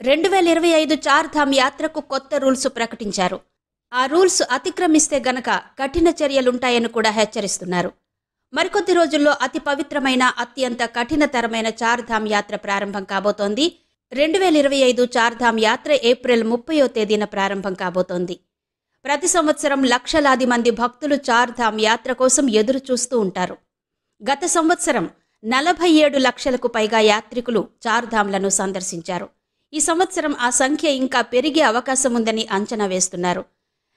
2025 చార్ధామ్ యాత్రకు కొత్త రూల్స్ ప్రకటించారు. ఆ రూల్స్ అతిక్రమిస్తే గనక కఠిన చర్యలుంటాయని కూడా హెచ్చరిస్తున్నారు. మరికొద్ది రోజుల్లో అతి పవిత్రమైన, అత్యంత కఠినతరమైన చార్ధామ్ యాత్ర ప్రారంభం కాబోతోంది. 2025 చార్ధామ్ యాత్ర ఏప్రిల్ 30వ తేదీన ప్రారంభం కాబోతోంది. ప్రతి సంవత్సరం లక్షలాది మంది భక్తులు చార్ధామ్ యాత్ర కోసం ఎదురు చూస్తూ ఉంటారు. గత సంవత్సరం 47 లక్షలకు పైగా యాత్రికులు చార్ధామ్లను సందర్శించారు. ఈ సంవత్సరం ఆ సంఖ్య ఇంకా పెరిగే అవకాశం ఉందని అంచనా వేస్తున్నారు.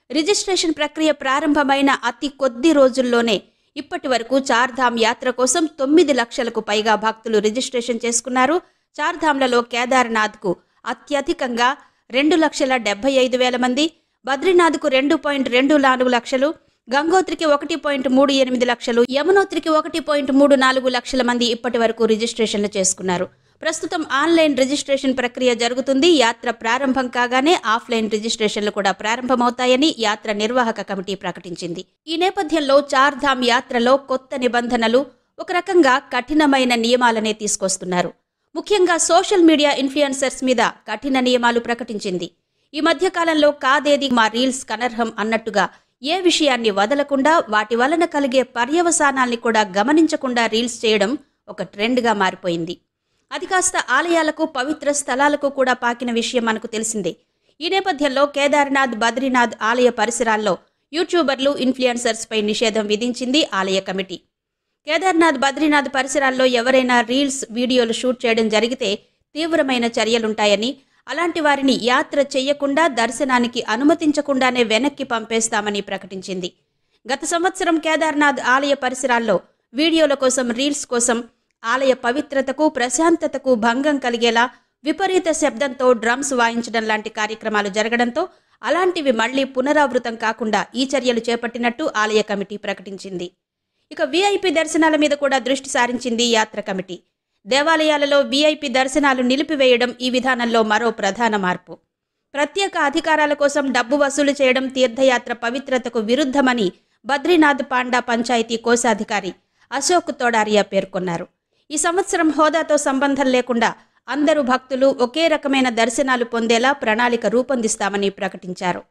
రిజిస్ట్రేషన్ ప్రక్రియ ప్రారంభమైన అతి కొద్ది రోజుల్లోనే ఇప్పటి వరకు చార్ధామ్ యాత్ర కోసం 9 లక్షలకు పైగా భక్తులు రిజిస్ట్రేషన్ చేసుకున్నారు. చార్ధామ్లలో కేదార్నాథ్కు అత్యధికంగా 2,75,000 మంది, బద్రీనాథ్కు 2.24 లక్షలు, గంగోత్రికి 1.38 లక్షలు, యమునోత్రికి 1.34 లక్షల మంది ఇప్పటి వరకు రిజిస్ట్రేషన్లు చేసుకున్నారు. ప్రస్తుతం ఆన్లైన్ రిజిస్ట్రేషన్ ప్రక్రియ జరుగుతుంది. యాత్ర ప్రారంభం కాగానే ఆఫ్లైన్ రిజిస్ట్రేషన్లు కూడా ప్రారంభమవుతాయని యాత్ర నిర్వాహక కమిటీ ప్రకటించింది. ఈ నేపథ్యంలో చార్ధామ్ యాత్రలో కొత్త నిబంధనలు, ఒక రకంగా కఠినమైన నియమాలనే తీసుకొస్తున్నారు. ముఖ్యంగా సోషల్ మీడియా ఇన్ఫ్లుయెన్సర్స్ మీద కఠిన నియమాలు ప్రకటించింది. ఈ మధ్యకాలంలో కాదేది మా రీల్స్ కనర్హం అన్నట్టుగా ఏ విషయాన్ని వదలకుండా, వాటి వలన కలిగే పర్యవసానాల్ని కూడా గమనించకుండా రీల్స్ చేయడం ఒక ట్రెండ్గా మారిపోయింది. అది కాస్త ఆలయాలకు, పవిత్ర స్థలాలకు కూడా పాకిన విషయం మనకు తెలిసిందే. ఈ నేపథ్యంలో కేదార్నాథ్, బద్రీనాథ్ ఆలయ పరిసరాల్లో యూట్యూబర్లు, ఇన్ఫ్లుయెన్సర్స్పై నిషేధం విధించింది ఆలయ కమిటీ. కేదార్నాథ్, బద్రీనాథ్ పరిసరాల్లో ఎవరైనా రీల్స్, వీడియోలు షూట్ చేయడం జరిగితే తీవ్రమైన చర్యలుంటాయని, అలాంటి వారిని యాత్ర చేయకుండా, దర్శనానికి అనుమతించకుండానే వెనక్కి పంపేస్తామని ప్రకటించింది. గత సంవత్సరం కేదార్నాథ్ ఆలయ పరిసరాల్లో వీడియోల కోసం, రీల్స్ కోసం ఆలయ పవిత్రతకు, ప్రశాంతతకు భంగం కలిగేలా విపరీత శబ్దంతో డ్రమ్స్ వాయించడం లాంటి కార్యక్రమాలు జరగడంతో అలాంటివి మళ్లీ పునరావృతం కాకుండా ఈ చర్యలు చేపట్టినట్టు ఆలయ కమిటీ ప్రకటించింది. ఇక వీఐపీ దర్శనాల మీద కూడా దృష్టి సారించింది యాత్ర కమిటీ. దేవాలయాలలో వీఐపీ దర్శనాలు నిలిపివేయడం ఈ విధానంలో మరో ప్రధాన మార్పు. ప్రత్యేక అధికారాల కోసం డబ్బు వసూలు చేయడం తీర్థయాత్ర పవిత్రతకు విరుద్ధమని బద్రీనాథ్ పాండా పంచాయతీ కోశాధికారి అశోక్ తోడారియా పేర్కొన్నారు. ఈ సంవత్సరం హోదాతో సంబంధం లేకుండా అందరూ భక్తులు ఒకే రకమైన దర్శనాలు పొందేలా ప్రణాళిక రూపొందిస్తామని ప్రకటించారు.